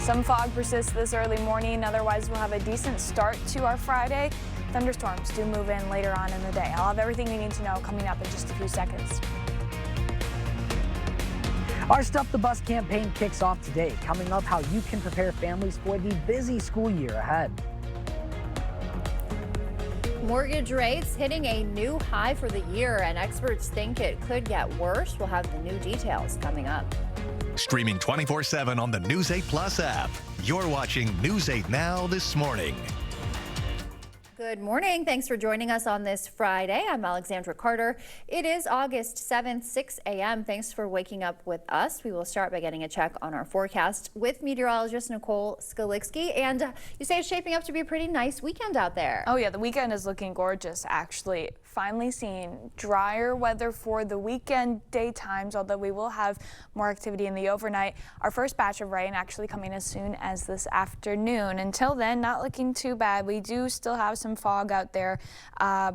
Some fog persists this early morning. Otherwise, we'll have a decent start to our Friday. Thunderstorms do move in later on in the day. I'll have everything you need to know coming up in just a few seconds. Our Stuff the Bus campaign kicks off today. Coming up, how you can prepare families for the busy school year ahead. Mortgage rates hitting a new high for the year, and experts think it could get worse. We'll have the new details coming up. Streaming 24/7 on the News 8 Plus app. You're watching News 8 Now this morning. Good morning. Thanks for joining us on this Friday. I'm Alexandra Carter. It is August 7th, 6 a.m. Thanks for waking up with us. We will start by getting a check on our forecast with meteorologist Nicole Skalicki. And you say it's shaping up to be a pretty nice weekend out there. Oh yeah, the weekend is looking gorgeous, actually. Finally seeing drier weather for the weekend daytimes, although we will have more activity in the overnight. Our first batch of rain actually coming as soon as this afternoon. Until then, not looking too bad. We do still have some fog out there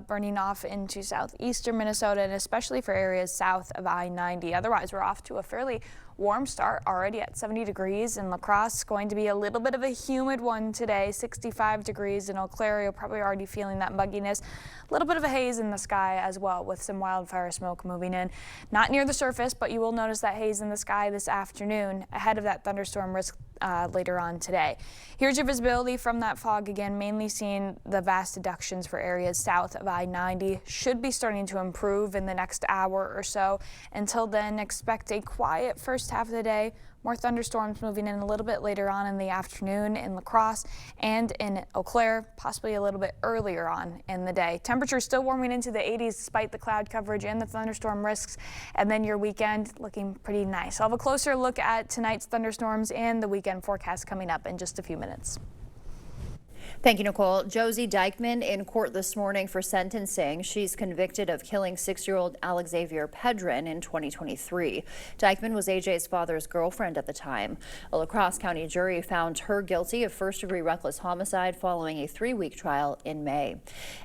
burning off into southeastern Minnesota, and especially for areas south of I-90. Otherwise, we're off to a fairly warm start already at 70 degrees in La Crosse. Going to be a little bit of a humid one today, 65 degrees in Eau Claire. You're probably already feeling that mugginess. A little bit of a haze in the sky as well, with some wildfire smoke moving in. Not near the surface, but you will notice that haze in the sky this afternoon ahead of that thunderstorm risk later on today. Here's your visibility from that fog again, mainly seeing the vast deductions for areas south of I-90. Should be starting to improve in the next hour or so. Until then, expect a quiet first half of the day. More thunderstorms moving in a little bit later on in the afternoon in La Crosse and in Eau Claire, possibly a little bit earlier on in the day. Temperatures still warming into the 80s despite the cloud coverage and the thunderstorm risks. And then your weekend looking pretty nice. I'll have a closer look at tonight's thunderstorms and the weekend forecast coming up in just a few minutes. Thank you, Nicole. Josie Dykman in court this morning for sentencing. She's convicted of killing 6-year-old Alexavier Pedrin in 2023. Dykman was AJ's father's girlfriend at the time. A La Crosse County jury found her guilty of first-degree reckless homicide following a 3-week trial in May.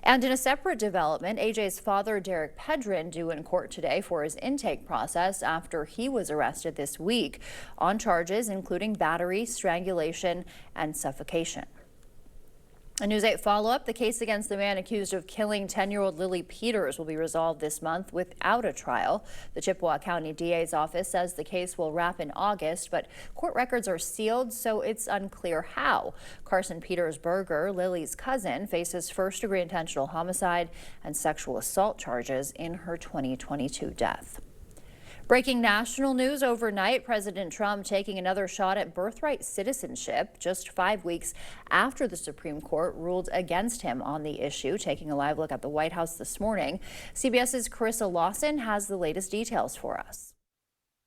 And in a separate development, AJ's father, Derek Pedrin, due in court today for his intake process after he was arrested this week on charges including battery, strangulation, and suffocation. A News 8 follow-up, the case against the man accused of killing 10-year-old Lily Peters will be resolved this month without a trial. The Chippewa County DA's office says the case will wrap in August, but court records are sealed, so it's unclear how. Carson Peters-Berger, Lily's cousin, faces first-degree intentional homicide and sexual assault charges in her 2022 death. Breaking national news overnight, President Trump taking another shot at birthright citizenship just 5 weeks after the Supreme Court ruled against him on the issue. Taking a live look at the White House this morning, CBS's Carissa Lawson has the latest details for us.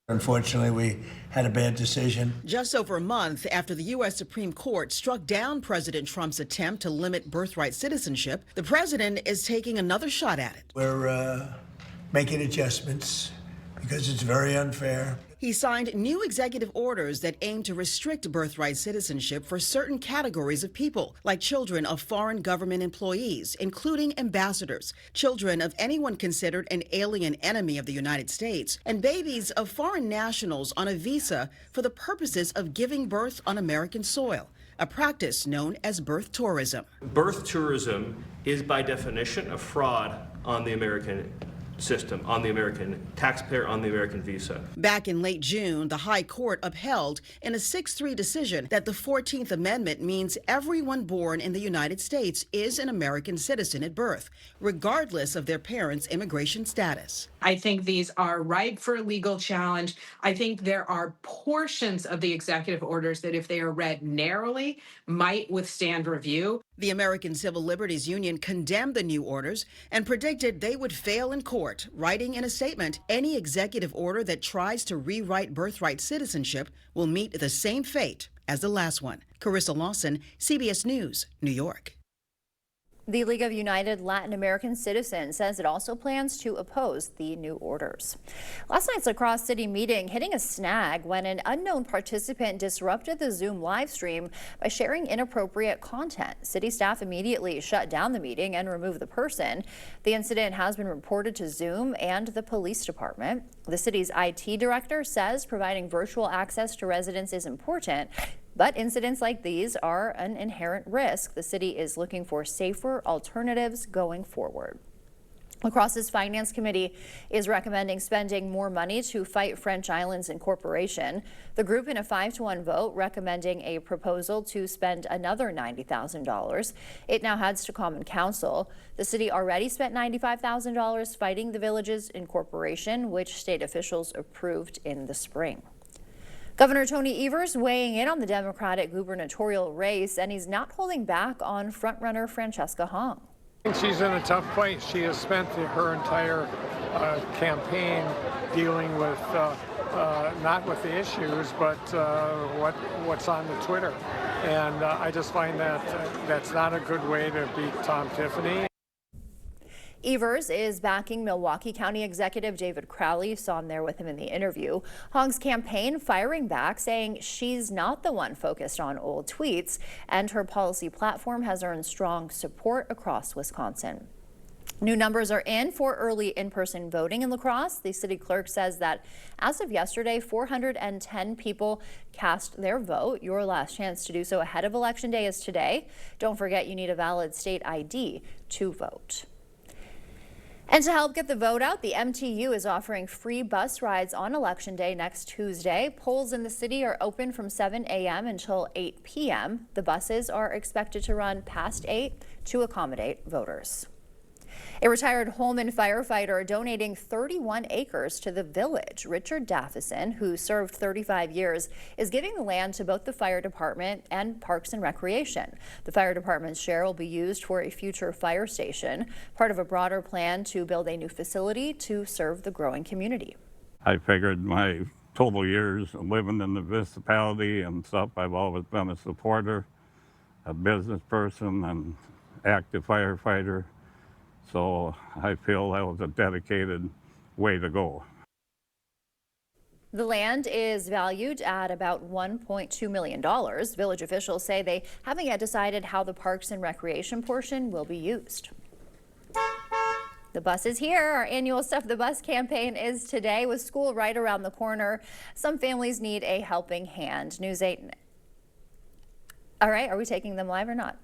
Unfortunately, we had a bad decision. Just over a month after the U.S. Supreme Court struck down President Trump's attempt to limit birthright citizenship, the president is taking another shot at it. We're making adjustments because it's very unfair. He signed new executive orders that aim to restrict birthright citizenship for certain categories of people, like children of foreign government employees, including ambassadors, children of anyone considered an alien enemy of the United States, and babies of foreign nationals on a visa for the purposes of giving birth on American soil, a practice known as birth tourism. Birth tourism is by definition a fraud on the American system, on the American taxpayer, on the American visa. Back in late June, the High Court upheld in a 6-3 decision that the 14th Amendment means everyone born in the United States is an American citizen at birth, regardless of their parents' immigration status. I think these are ripe for a legal challenge. I think there are portions of the executive orders that, if they are read narrowly, might withstand review. The American Civil Liberties Union condemned the new orders and predicted they would fail in court, writing in a statement, any executive order that tries to rewrite birthright citizenship will meet the same fate as the last one. Carissa Lawson, CBS News, New York. The League of United Latin American Citizens says it also plans to oppose the new orders. Last night's La Crosse City meeting hitting a snag when an unknown participant disrupted the Zoom live stream by sharing inappropriate content. City staff immediately shut down the meeting and removed the person. The incident has been reported to Zoom and the police department. The city's IT director says providing virtual access to residents is important. But incidents like these are an inherent risk. The city is looking for safer alternatives going forward. La Crosse's Finance Committee is recommending spending more money to fight French Islands Incorporation. The group, in a 5-1 vote, recommending a proposal to spend another $90,000. It now heads to Common Council. The city already spent $95,000 fighting the village's incorporation, which state officials approved in the spring. Governor Tony Evers weighing in on the Democratic gubernatorial race, and he's not holding back on frontrunner Francesca Hong. She's in a tough place. She has spent her entire campaign dealing with not with the issues, but what's on the Twitter. And I just find that that's not a good way to beat Tom Tiffany. Evers is backing Milwaukee County Executive David Crowley. You saw him there with him in the interview. Hong's campaign firing back, saying she's not the one focused on old tweets, and her policy platform has earned strong support across Wisconsin. New numbers are in for early in-person voting in La Crosse. The city clerk says that as of yesterday, 410 people cast their vote. Your last chance to do so ahead of Election Day is today. Don't forget you need a valid state ID to vote. And to help get the vote out, the MTU is offering free bus rides on Election Day next Tuesday. Polls in the city are open from 7 a.m. until 8 p.m. The buses are expected to run past 8 to accommodate voters. A retired Holman firefighter donating 31 acres to the village. Richard Daffison, who served 35 years, is giving the land to both the fire department and Parks and Recreation. The fire department's share will be used for a future fire station, part of a broader plan to build a new facility to serve the growing community. I figured my total years of living in the municipality and stuff, I've always been a supporter, a business person, and active firefighter. So I feel that was a dedicated way to go. The land is valued at about $1.2 million. Village officials say they haven't yet decided how the Parks and Recreation portion will be used. The bus is here. Our annual Stuff the Bus campaign is today with school right around the corner. Some families need a helping hand. News 8. All right, are we taking them live or not?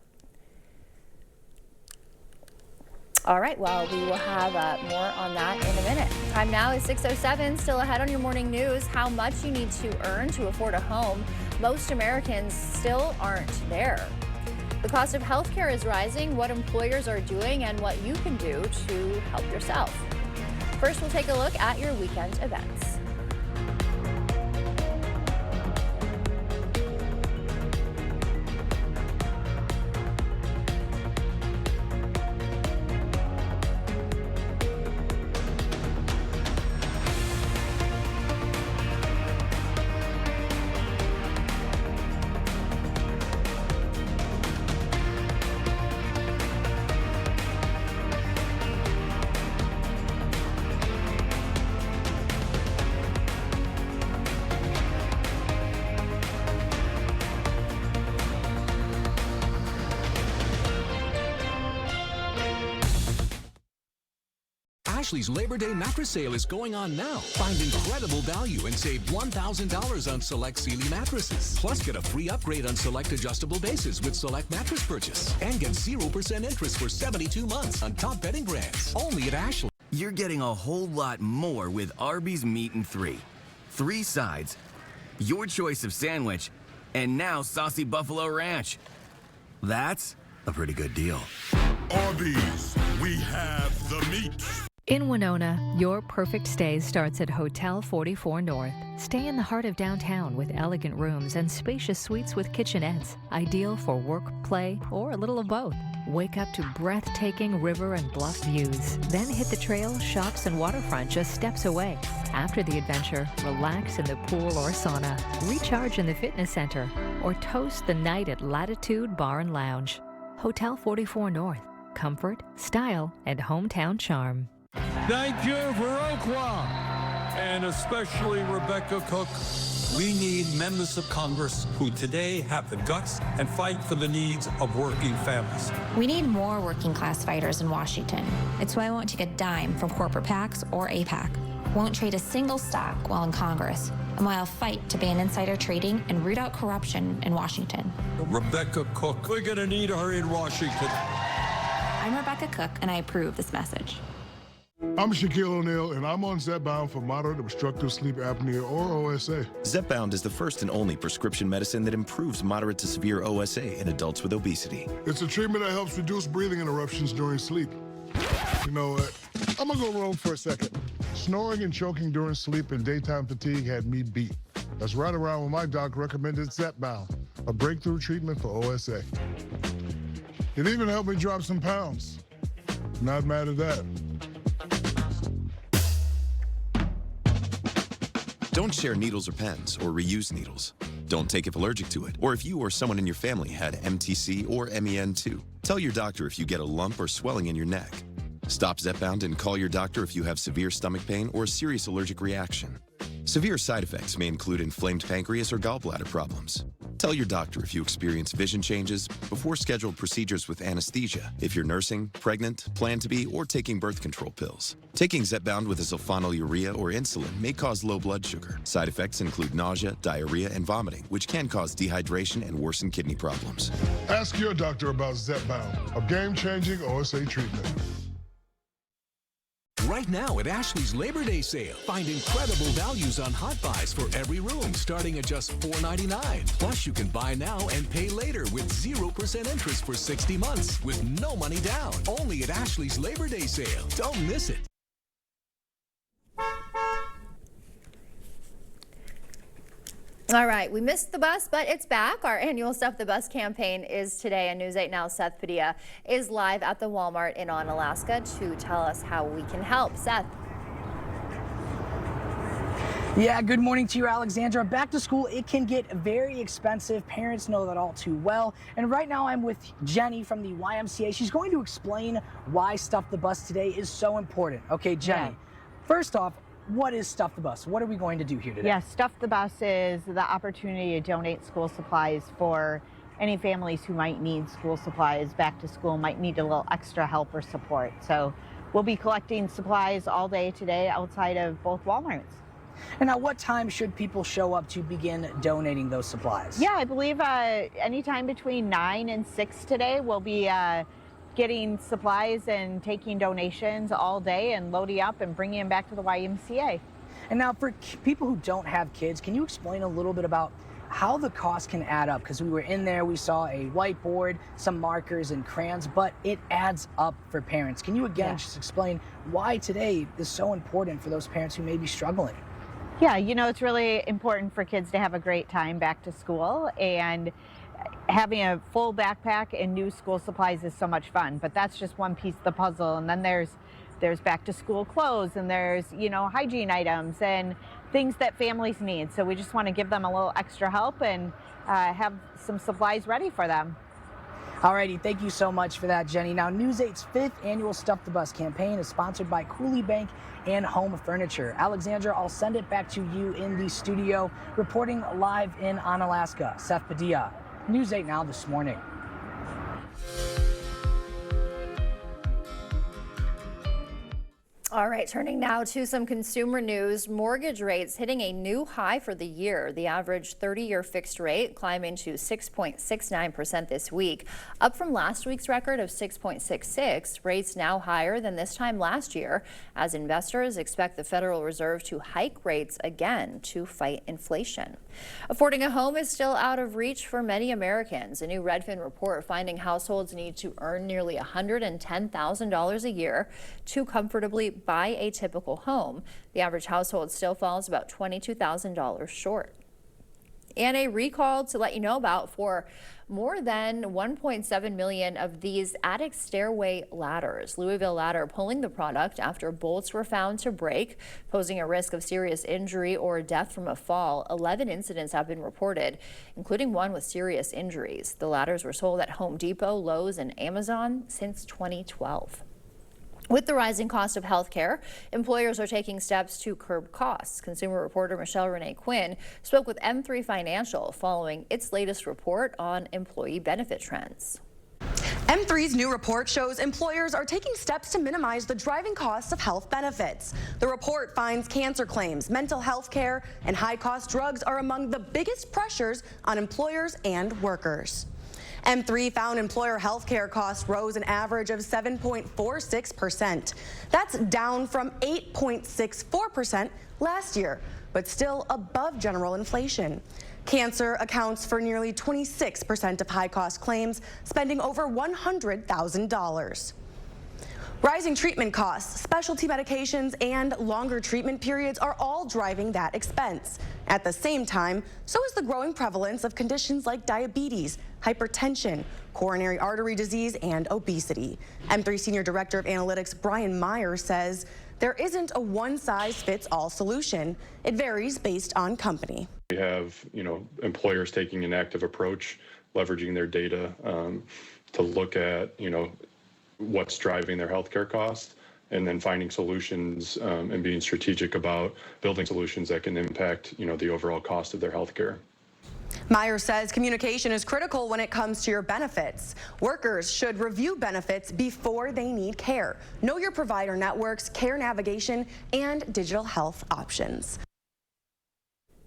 All right, well, we will have more on that in a minute. Time now is 6:07. Still ahead on your morning news, how much you need to earn to afford a home. Most Americans still aren't there. The cost of healthcare is rising, what employers are doing, and what you can do to help yourself. First, we'll take a look at your weekend events. Ashley's Labor Day mattress sale is going on now. Find incredible value and save $1,000 on select Sealy mattresses. Plus, get a free upgrade on select adjustable bases with select mattress purchase. And get 0% interest for 72 months on top bedding brands. Only at Ashley. You're getting a whole lot more with Arby's Meat and 3. 3 sides, your choice of sandwich, and now saucy buffalo ranch. That's a pretty good deal. Arby's, we have the meat. In Winona, your perfect stay starts at Hotel 44 North. Stay in the heart of downtown with elegant rooms and spacious suites with kitchenettes, ideal for work, play, or a little of both. Wake up to breathtaking river and bluff views. Then hit the trail, shops, and waterfront just steps away. After the adventure, relax in the pool or sauna, recharge in the fitness center, or toast the night at Latitude Bar and Lounge. Hotel 44 North. Comfort, style, and hometown charm. Thank you, Viroqua, and especially Rebecca Cook. We need members of Congress who today have the guts and fight for the needs of working families. We need more working class fighters in Washington. It's why I won't take a dime from corporate PACs or AIPAC. won't trade a single stock while in Congress, and while I'll fight to ban insider trading and root out corruption in Washington. Rebecca Cook, we're going to need her in Washington. I'm Rebecca Cook, and I approve this message. I'm Shaquille O'Neal, and I'm on Zepbound for moderate obstructive sleep apnea, or OSA. Zepbound is the first and only prescription medicine that improves moderate to severe OSA in adults with obesity. It's a treatment that helps reduce breathing interruptions during sleep. You know what? I'm gonna go rogue for a second. Snoring and choking during sleep and daytime fatigue had me beat. That's right around when my doc recommended Zepbound, a breakthrough treatment for OSA. It even helped me drop some pounds. Not mad at that. Don't share needles or pens or reuse needles. Don't take if allergic to it, or if you or someone in your family had MTC or MEN2. Tell your doctor if you get a lump or swelling in your neck. Stop Zepbound and call your doctor if you have severe stomach pain or a serious allergic reaction. Severe side effects may include inflamed pancreas or gallbladder problems. Tell your doctor if you experience vision changes before scheduled procedures with anesthesia, if you're nursing, pregnant, plan to be, or taking birth control pills. Taking Zepbound with a sulfonylurea or insulin may cause low blood sugar. Side effects include nausea, diarrhea, and vomiting, which can cause dehydration and worsen kidney problems. Ask your doctor about Zepbound, a game-changing OSA treatment. Right now at Ashley's Labor Day sale, find incredible values on hot buys for every room starting at just $4.99. Plus, you can buy now and pay later with 0% interest for 60 months with no money down. Only at Ashley's Labor Day sale. Don't miss it. All right, we missed the bus, but it's back. Our annual Stuff the Bus campaign is today, and News 8 Now's Seth Padilla is live at the Walmart in Onalaska to tell us how we can help. Seth. Yeah, good morning to you, Alexandra. Back to school, it can get very expensive. Parents know that all too well. And right now I'm with Jenny from the YMCA. She's going to explain why Stuff the Bus today is so important. Okay, Jenny, first off, what is Stuff the Bus? What are we going to do here today? Yes, Stuff the Bus is the opportunity to donate school supplies for any families who might need school supplies back to school, might need a little extra help or support. So we'll be collecting supplies all day today outside of both Walmarts. And at what time should people show up to begin donating those supplies? Yeah, I believe anytime between 9 and 6 today we'll be getting supplies and taking donations all day and loading up and bringing them back to the YMCA. And now for people who don't have kids, can you explain a little bit about how the cost can add up? Because we were in there, we saw a whiteboard, some markers and crayons, but it adds up for parents. Can you again just explain why today is so important for those parents who may be struggling? Yeah, you know, it's really important for kids to have a great time back to school, and having a full backpack and new school supplies is so much fun, but that's just one piece of the puzzle. And then there's back to school clothes, and there's, you know, hygiene items and things that families need. So we just want to give them a little extra help and have some supplies ready for them. Alrighty, thank you so much for that, Jenny. Now, News 8's 5th annual Stuff the Bus campaign is sponsored by Cooley Bank and Home Furniture. Alexandra, I'll send it back to you in the studio. Reporting live in Onalaska, Seth Padilla, News 8 Now this morning. All right, turning now to some consumer news. Mortgage rates hitting a new high for the year. The average 30-year fixed rate climbing to 6.69% this week, up from last week's record of 6.66. Rates now higher than this time last year, as investors expect the Federal Reserve to hike rates again to fight inflation. Affording a home is still out of reach for many Americans. A new Redfin report finding households need to earn nearly $110,000 a year to comfortably buy a typical home. The average household still falls about $22,000 short. And a recall to let you know about for more than 1.7 million of these attic stairway ladders. Louisville Ladder pulling the product after bolts were found to break, posing a risk of serious injury or death from a fall. 11 incidents have been reported, including one with serious injuries. The ladders were sold at Home Depot, Lowe's, and Amazon since 2012. With the rising cost of health care, employers are taking steps to curb costs. Consumer reporter Michelle Renee Quinn spoke with M3 Financial following its latest report on employee benefit trends. M3's new report shows employers are taking steps to minimize the driving costs of health benefits. The report finds cancer claims, mental health care, and high-cost drugs are among the biggest pressures on employers and workers. M3 found employer health care costs rose an average of 7.46%. That's down from 8.64% last year, but still above general inflation. Cancer accounts for nearly 26% of high-cost claims, spending over $100,000. Rising treatment costs, specialty medications, and longer treatment periods are all driving that expense. At the same time, so is the growing prevalence of conditions like diabetes, hypertension, coronary artery disease, and obesity. M3 Senior Director of Analytics Brian Meyer says there isn't a one-size-fits-all solution. It varies based on company. We have, employers taking an active approach, leveraging their data to look at, what's driving their healthcare costs, and then finding solutions and being strategic about building solutions that can impact, the overall cost of their healthcare. Meyer says communication is critical when it comes to your benefits. Workers should review benefits before they need care. Know your provider networks, care navigation, and digital health options.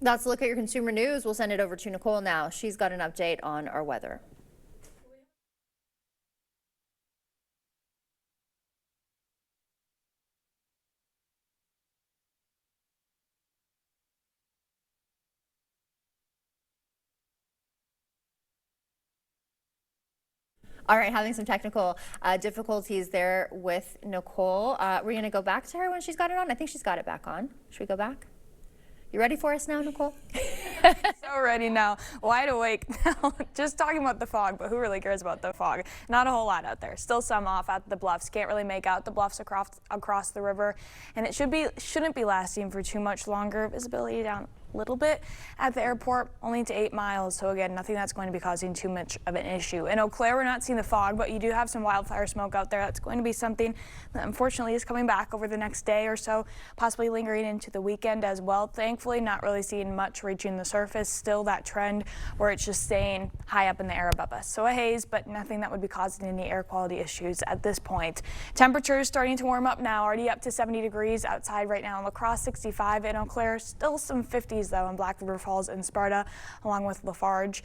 That's a look at your consumer news. We'll send it over to Nicole now. She's got an update on our weather. All right, having some technical difficulties there with Nicole. We're going to go back to her when she's got it on. I think she's got it back on. Should we go back? You ready for us now, Nicole? So ready now, wide awake now. Just talking about the fog, but who really cares about the fog? Not a whole lot out there. Still some off at the bluffs. Can't really make out the bluffs across the river, and it shouldn't be lasting for too much longer. Visibility down a little bit at the airport, only to 8 miles. So again, nothing that's going to be causing too much of an issue. In Eau Claire, we're not seeing the fog, but you do have some wildfire smoke out there. That's going to be something that unfortunately is coming back over the next day or so, possibly lingering into the weekend as well. Thankfully, not really seeing much reaching the surface. Still that trend where it's just staying high up in the air above us. So a haze, but nothing that would be causing any air quality issues at this point. Temperatures starting to warm up now, already up to 70 degrees outside right now in La Crosse, 65 in Eau Claire. Still some 50s though in Black River Falls and Sparta, along with Lafarge.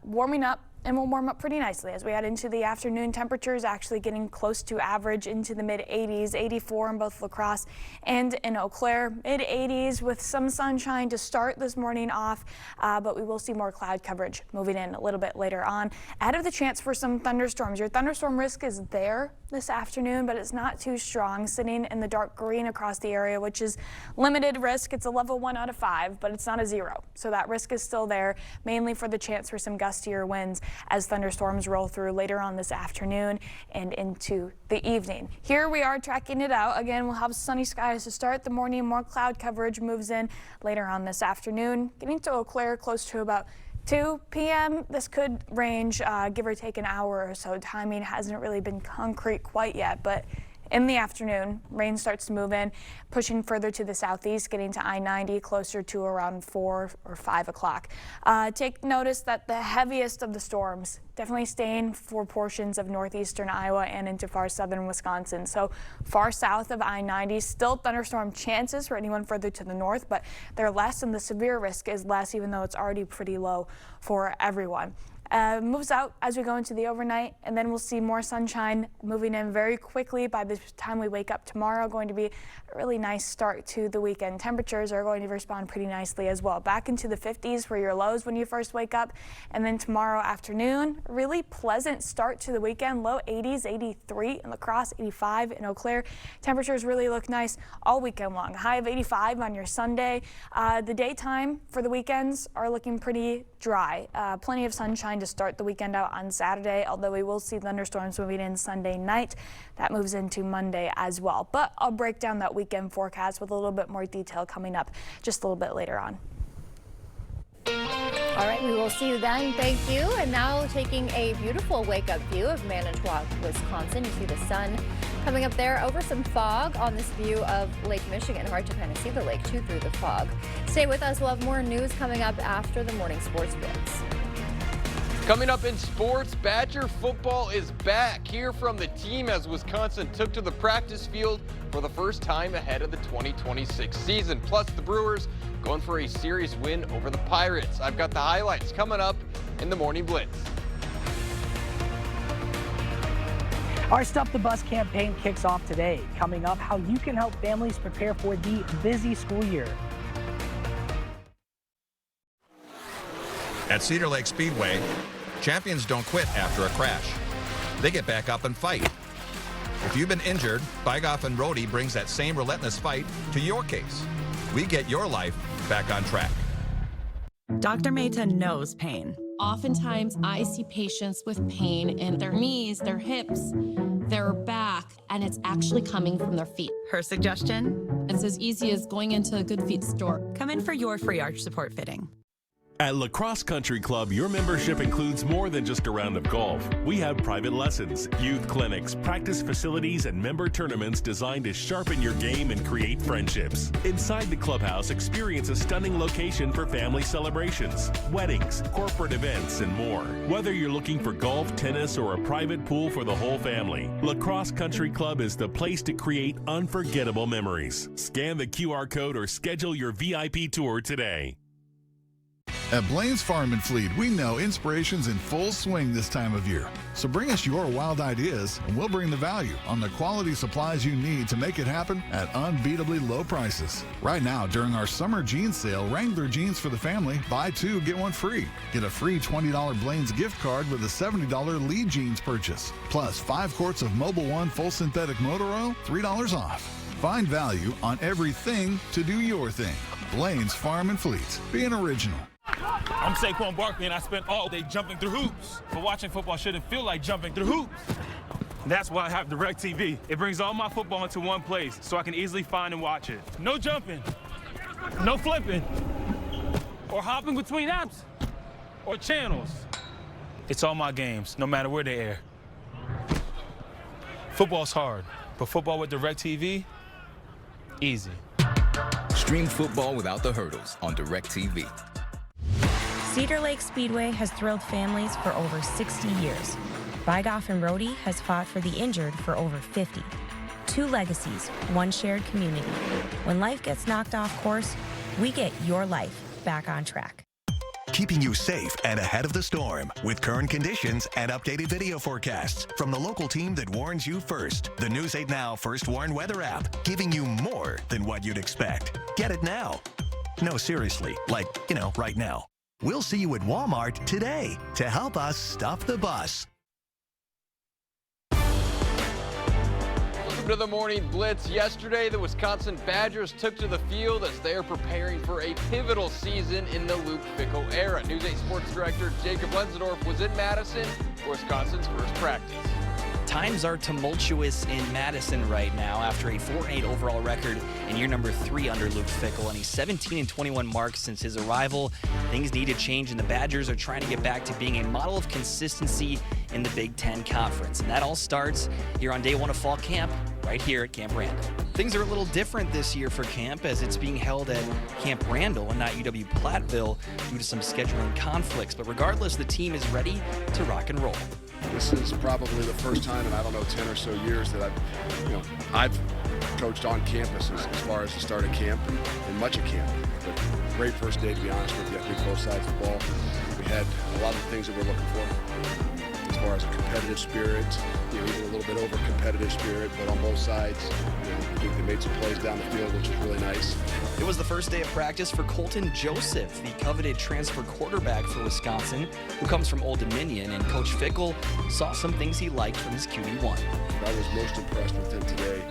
Warming up, and will warm up pretty nicely as we head into the afternoon. Temperatures actually getting close to average into the mid-80s, 84 in both La Crosse and in Eau Claire. Mid-80s with some sunshine to start this morning off, but we will see more cloud coverage moving in a little bit later on. Ahead of the chance for some thunderstorms. Your thunderstorm risk is there this afternoon, but it's not too strong, sitting in the dark green across the area, which is limited risk. It's a level 1 out of 5, but it's not a 0. So that risk is still there, mainly for the chance for some gustier winds as thunderstorms roll through later on this afternoon and into the evening. Here we are tracking it out. Again, we'll have sunny skies to start the morning. More cloud coverage moves in later on this afternoon. Getting to Eau Claire close to about 2 p.m. This could range, give or take an hour or so. Timing hasn't really been concrete quite yet, but in the afternoon, rain starts to move in, pushing further to the southeast, getting to I-90 closer to around 4 or 5 o'clock. Take notice that the heaviest of the storms definitely staying for portions of northeastern Iowa and into far southern Wisconsin. So far south of I-90, still thunderstorm chances for anyone further to the north, but they're less and the severe risk is less, even though it's already pretty low for everyone. Moves out as we go into the overnight, and then we'll see more sunshine moving in very quickly by the time we wake up tomorrow. Going to be a really nice start to the weekend. Temperatures are going to respond pretty nicely as well. Back into the 50s for your lows when you first wake up, and then tomorrow afternoon, really pleasant start to the weekend. Low 80s, 83 in La Crosse, 85 in Eau Claire. Temperatures really look nice all weekend long. High of 85 on your Sunday. The daytime for the weekends are looking pretty dry. Plenty of sunshine to start the weekend out on Saturday, although we will see thunderstorms moving in Sunday night. That moves into Monday as well. But I'll break down that weekend forecast with a little bit more detail coming up just a little bit later on. All right, we will see you then. Thank you. And now taking a beautiful wake-up view of Manitowoc, Wisconsin. You see the sun coming up there over some fog on this view of Lake Michigan. Hard to kind of see the lake too through the fog. Stay with us. We'll have more news coming up after the morning sports bits. Coming up in sports, Badger football is back. Hear from the team as Wisconsin took to the practice field for the first time ahead of the 2026 season. Plus, the Brewers going for a series win over the Pirates. I've got the highlights coming up in the Morning Blitz. Our Stuff the Bus campaign kicks off today. Coming up, how you can help families prepare for the busy school year. At Cedar Lake Speedway, champions don't quit after a crash. They get back up and fight. If you've been injured, Bygoff and Rohde brings that same relentless fight to your case. We get your life back on track. Dr. Mehta knows pain. Oftentimes, I see patients with pain in their knees, their hips, their back, and it's actually coming from their feet. Her suggestion? It's as easy as going into a Good Feet store. Come in for your free arch support fitting. At La Crosse Country Club, your membership includes more than just a round of golf. We have private lessons, youth clinics, practice facilities, and member tournaments designed to sharpen your game and create friendships. Inside the clubhouse, experience a stunning location for family celebrations, weddings, corporate events, and more. Whether you're looking for golf, tennis, or a private pool for the whole family, La Crosse Country Club is the place to create unforgettable memories. Scan the QR code or schedule your VIP tour today. At Blaine's Farm and Fleet, we know inspiration's in full swing this time of year. So bring us your wild ideas, and we'll bring the value on the quality supplies you need to make it happen at unbeatably low prices. Right now, during our summer jeans sale, Wrangler jeans for the family, buy two, get one free. Get a free $20 Blaine's gift card with a $70 Lee jeans purchase. Plus, 5 quarts of Mobil 1 full synthetic motor oil, $3 off. Find value on everything to do your thing. Blaine's Farm and Fleet. Be an original. I'm Saquon Barkley, and I spent all day jumping through hoops. But watching football shouldn't feel like jumping through hoops. That's why I have DirecTV. It brings all my football into one place, so I can easily find and watch it. No jumping, no flipping, or hopping between apps, or channels. It's all my games, no matter where they air. Football's hard, but football with DirecTV, easy. Stream football without the hurdles on DirecTV. Cedar Lake Speedway has thrilled families for over 60 years. Bygoff and Rohde has fought for the injured for over 50. 2 legacies, 1 shared community. When life gets knocked off course, we get your life back on track. Keeping you safe and ahead of the storm with current conditions and updated video forecasts from the local team that warns you first. The News 8 Now First Warn Weather app, giving you more than what you'd expect. Get it now. No, seriously, like, right now. We'll see you at Walmart today to help us stuff the bus. Welcome to the Morning Blitz. Yesterday, the Wisconsin Badgers took to the field as they are preparing for a pivotal season in the Luke Fickell era. News 8 Sports Director Jacob Lenzendorf was in Madison for Wisconsin's first practice. Times are tumultuous in Madison right now after a 4-8 overall record in year number 3 under Luke Fickell and a 17-21 mark since his arrival. Things need to change, and the Badgers are trying to get back to being a model of consistency in the Big Ten Conference. And that all starts here on day 1 of fall camp, right here at Camp Randall. Things are a little different this year for camp as it's being held at Camp Randall and not UW-Platteville due to some scheduling conflicts. But regardless, the team is ready to rock and roll. This is probably the first time in, 10 or so years that I've coached on campus as far as the start of camp and much of camp. But great first day, to be honest with you. I think both sides of the ball, we had a lot of the things that we're looking for. As far as a competitive spirit, even a little bit over competitive spirit, but on both sides, I think they made some plays down the field, which was really nice. It was the first day of practice for Colton Joseph, the coveted transfer quarterback for Wisconsin, who comes from Old Dominion, and Coach Fickell saw some things he liked from his QB1. What I was most impressed with him today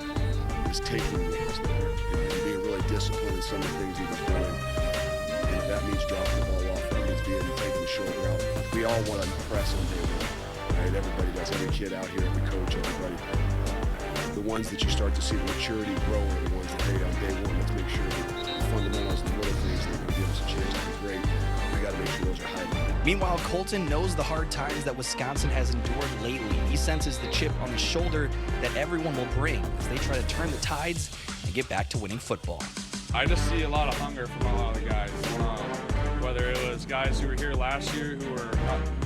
is taking meetings there and being really disciplined in some of the things he was doing. And if that means dropping the ball off, that means taking the short route. We all want to impress on day one. Right? Everybody does. Every kid out here, every coach, everybody. The ones that you start to see the maturity grow are the ones that, hey, on day one, let's make sure that the fundamentals and the little things that are going to give us a chance to be great, we got to make sure those are highlighted. Meanwhile, Colton knows the hard times that Wisconsin has endured lately. He senses the chip on the shoulder that everyone will bring as they try to turn the tides and get back to winning football. I just see a lot of hunger from a lot of the guys. Whether it was guys who were here last year who were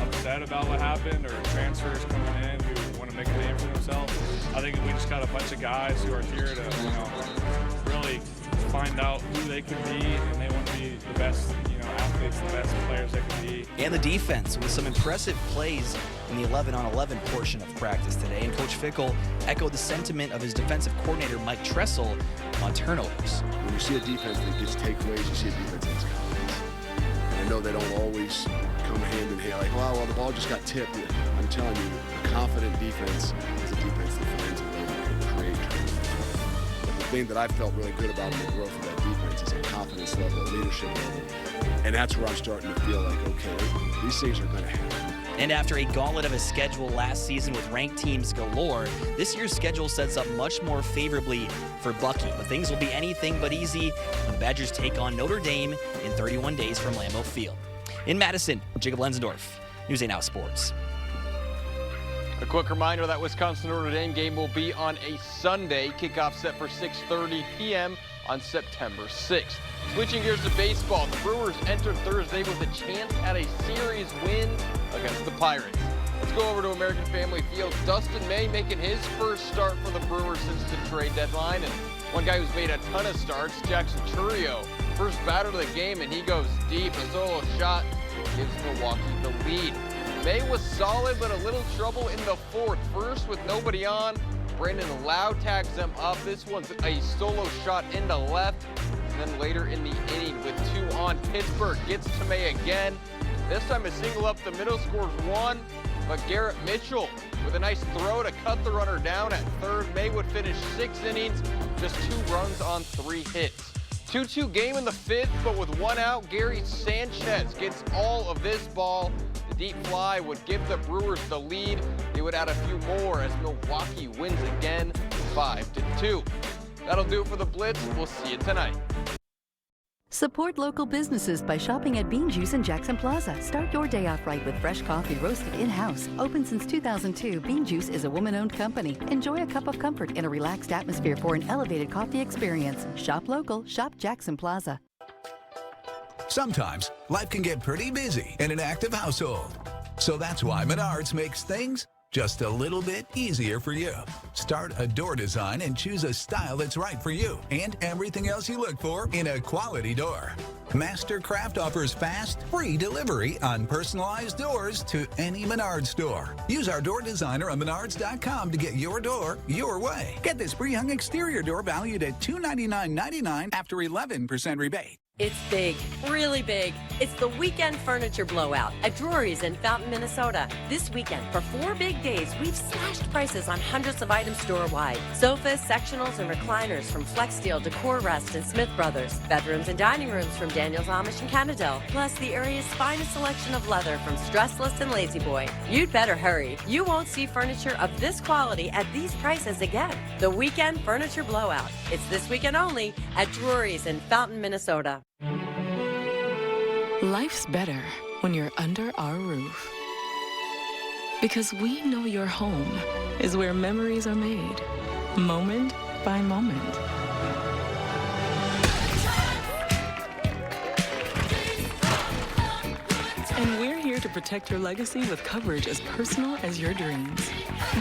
upset upset about what happened or transfers coming in who want to make a name for themselves. I think we just got a bunch of guys who are here to, really find out who they can be, and they want to be the best, athletes, the best players they can be. And the defense with some impressive plays in the 11-on-11 portion of practice today. And Coach Fickell echoed the sentiment of his defensive coordinator, Mike Tressel, on turnovers. When you see a defense that gets takeaways, you see a defense that has confidence. And I know they don't always come hand in hand, like, well, the ball just got tipped. I'm telling you, a confident defense is a defense that finds a way to create turnovers. But the thing that I felt really good about in the growth of that defense is a confidence level, a leadership level. And that's where I'm starting to feel like, okay, these things are going to happen. And after a gauntlet of a schedule last season with ranked teams galore, this year's schedule sets up much more favorably for Bucky. But things will be anything but easy when the Badgers take on Notre Dame in 31 days from Lambeau Field. In Madison, Jacob Lenzendorf, News 8 Now Sports. A quick reminder that Wisconsin-Notre Dame game will be on a Sunday. Kickoff set for 6:30 p.m. on September 6th. Switching gears to baseball, the Brewers entered Thursday with a chance at a series win against the Pirates. Let's go over to American Family Field. Dustin May making his first start for the Brewers since the trade deadline. And one guy who's made a ton of starts, Jackson Chourio. First batter of the game, and he goes deep. A solo shot gives Milwaukee the lead. May was solid, but a little trouble in the fourth. First, with nobody on, Brandon Lowe tags them up. This one's a solo shot into left. And then later in the inning with two on, Pittsburgh gets to May again. This time a single up the middle, scores one. But Garrett Mitchell with a nice throw to cut the runner down at third. May would finish 6 innings, just 2 runs on 3 hits. 2-2 game in the fifth, but with 1 out, Gary Sanchez gets all of this ball. The deep fly would give the Brewers the lead. They would add a few more as Milwaukee wins again 5-2. That'll do it for the Blitz. We'll see you tonight. Support local businesses by shopping at Bean Juice in Jackson Plaza. Start your day off right with fresh coffee roasted in-house. Open since 2002, Bean Juice is a woman-owned company. Enjoy a cup of comfort in a relaxed atmosphere for an elevated coffee experience. Shop local, shop Jackson Plaza. Sometimes life can get pretty busy in an active household. So that's why Menards makes things just a little bit easier for you. Start a door design and choose a style that's right for you and everything else you look for in a quality door. Mastercraft offers fast, free delivery on personalized doors to any Menards store. Use our door designer on Menards.com to get your door your way. Get this pre-hung exterior door valued at $299.99 after 11% rebate. It's big, really big. It's the Weekend Furniture Blowout at Drury's in Fountain, Minnesota. This weekend, for 4 big days, we've slashed prices on hundreds of items store-wide. Sofas, sectionals, and recliners from Flexsteel, Decor Rest, and Smith Brothers. Bedrooms and dining rooms from Daniels Amish and Cannondale. Plus the area's finest selection of leather from Stressless and Lazy Boy. You'd better hurry. You won't see furniture of this quality at these prices again. The Weekend Furniture Blowout. It's this weekend only at Drury's in Fountain, Minnesota. Life's better when you're under our roof. Because we know your home is where memories are made, moment by moment. And we're here to protect your legacy with coverage as personal as your dreams.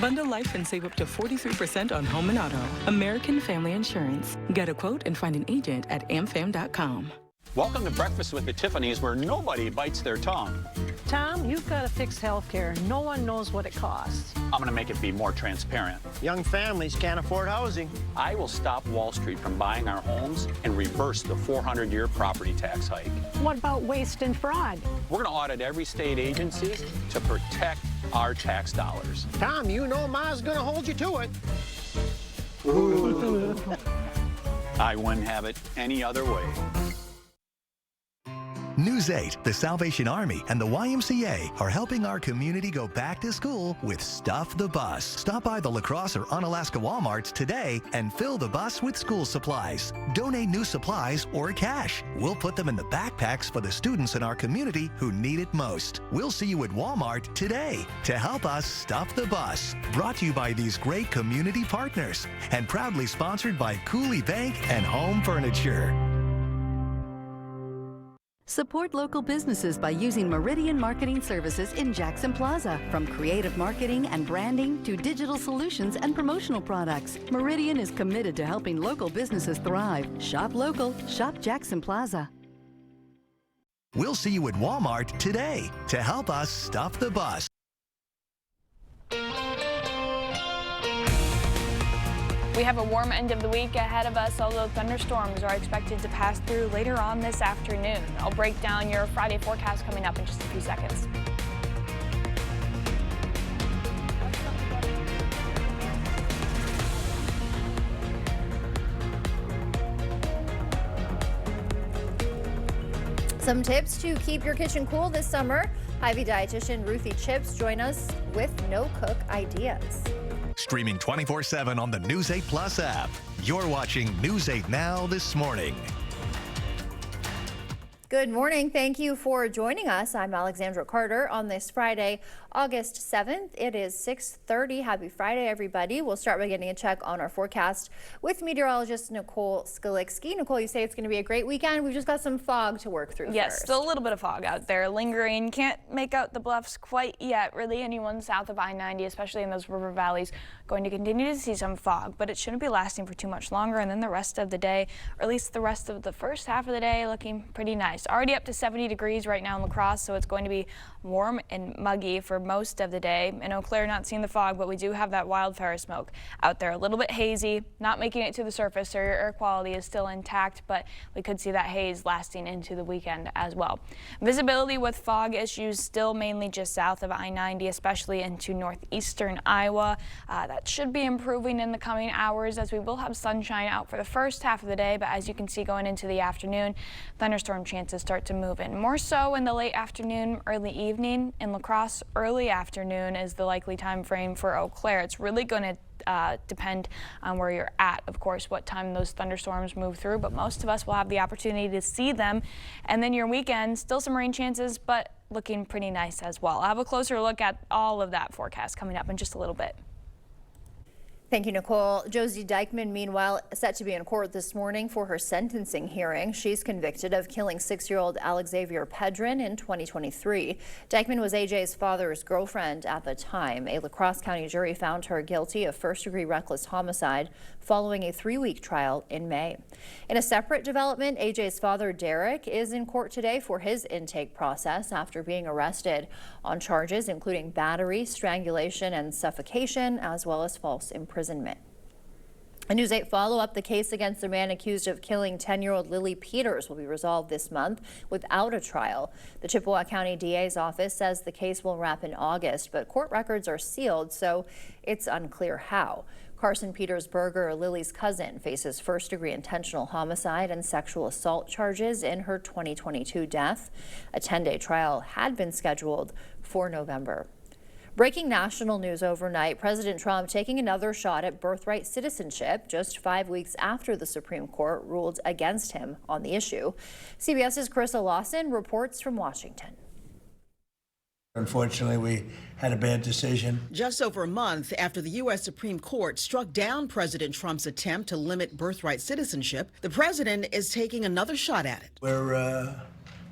Bundle life and save up to 43% on home and auto. American Family Insurance. Get a quote and find an agent at amfam.com. Welcome to Breakfast with the Tiffanys, where nobody bites their tongue. Tom, you've got to fix healthcare. No one knows what it costs. I'm going to make it be more transparent. Young families can't afford housing. I will stop Wall Street from buying our homes and reverse the 400-year property tax hike. What about waste and fraud? We're going to audit every state agency to protect our tax dollars. Tom, you know Ma's going to hold you to it. I wouldn't have it any other way. News 8, the Salvation Army, and the YMCA are helping our community go back to school with Stuff the Bus. Stop by the La Crosse or Onalaska Walmarts today and fill the bus with school supplies. Donate new supplies or cash. We'll put them in the backpacks for the students in our community who need it most. We'll see you at Walmart today to help us stuff the bus. Brought to you by these great community partners and proudly sponsored by Cooley Bank and Home Furniture. Support local businesses by using Meridian Marketing Services in Jackson Plaza. From creative marketing and branding to digital solutions and promotional products, Meridian is committed to helping local businesses thrive. Shop local, shop Jackson Plaza. We'll see you at Walmart today to help us stop the bus. We have a warm end of the week ahead of us, although thunderstorms are expected to pass through later on this afternoon. I'll break down your Friday forecast coming up in just a few seconds. Some tips to keep your kitchen cool this summer. Hy-Vee dietitian Ruthie Chips join us with no-cook ideas. Streaming 24/7 on the News 8 Plus app. You're watching News 8 Now this morning. Good morning. Thank you for joining us. I'm Alexandra Carter on this Friday, August 7th. It is 6:30. Happy Friday, everybody. We'll start by getting a check on our forecast with meteorologist Nicole Skalicki. Nicole, you say it's going to be a great weekend. We've just got some fog to work through Yes, first. still a little bit of fog out there lingering. Can't make out the bluffs quite yet. Really, anyone south of I-90, especially in those river valleys, going to continue to see some fog, but it shouldn't be lasting for too much longer. And then the rest of the day, or at least the rest of the first half of the day, looking pretty nice. Already up to 70 degrees right now in La Crosse, so it's going to be warm and muggy for most of the day. In Eau Claire, not seeing the fog, but we do have that wildfire smoke out there. A little bit hazy, not making it to the surface, so your air quality is still intact, but we could see that haze lasting into the weekend as well. Visibility with fog issues still mainly just south of I-90, especially into northeastern Iowa. That should be improving in the coming hours as we will have sunshine out for the first half of the day, but as you can see going into the afternoon, thunderstorm chances start to move in. More so in the late afternoon, early evening. In La Crosse, early afternoon is the likely time frame for Eau Claire. It's really going to depend on where you're at, of course, what time those thunderstorms move through, but most of us will have the opportunity to see them. And then your weekend, still some rain chances, but looking pretty nice as well. I'll have a closer look at all of that forecast coming up in just a little bit. Thank you, Nicole. Josie Dykman, meanwhile, set to be in court this morning for her sentencing hearing. She's convicted of killing 6-year-old Alex Xavier Pedrin in 2023. Dykman was AJ's father's girlfriend at the time. A La Crosse County jury found her guilty of first-degree reckless homicide following a 3-week trial in May. In a separate development, AJ's father, Derek, is in court today for his intake process after being arrested on charges including battery, strangulation, and suffocation, as well as false imprisonment. A News 8 follow-up: the case against the man accused of killing 10-year-old Lily Peters will be resolved this month without a trial. The Chippewa County DA's office says the case will wrap in August, but court records are sealed, so it's unclear how. Carson Petersberger, Lily's cousin, faces first-degree intentional homicide and sexual assault charges in her 2022 death. A 10-day trial had been scheduled for November. Breaking national news overnight: President Trump taking another shot at birthright citizenship just 5 weeks after the Supreme Court ruled against him on the issue. CBS's Carissa Lawson reports from Washington. Unfortunately, we had a bad decision. Just over a month after the U.S. Supreme Court struck down President Trump's attempt to limit birthright citizenship, the president is taking another shot at it. We're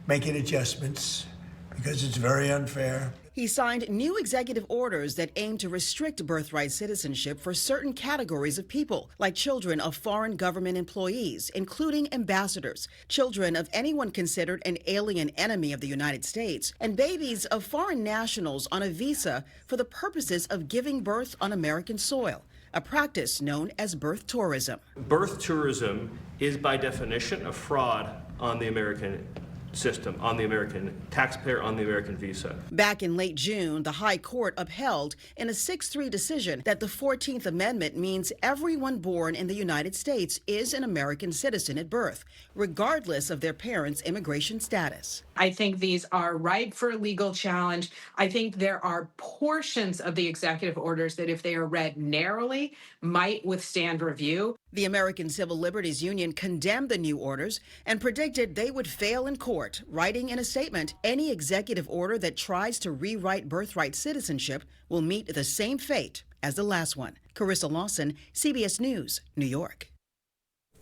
making adjustments because it's very unfair. He signed new executive orders that aim to restrict birthright citizenship for certain categories of people, like children of foreign government employees, including ambassadors, children of anyone considered an alien enemy of the United States, and babies of foreign nationals on a visa for the purposes of giving birth on American soil, a practice known as birth tourism. Birth tourism is by definition a fraud on the American system, on the American taxpayer, on the American visa. Back in late June, the High Court upheld in a 6-3 decision that the 14th Amendment means everyone born in the United States is an American citizen at birth, regardless of their parents' immigration status. I think these are ripe for legal challenge. I think there are portions of the executive orders that, if they are read narrowly, might withstand review. The American Civil Liberties Union condemned the new orders and predicted they would fail in court, writing in a statement, any executive order that tries to rewrite birthright citizenship will meet the same fate as the last one. Carissa Lawson, CBS News, New York.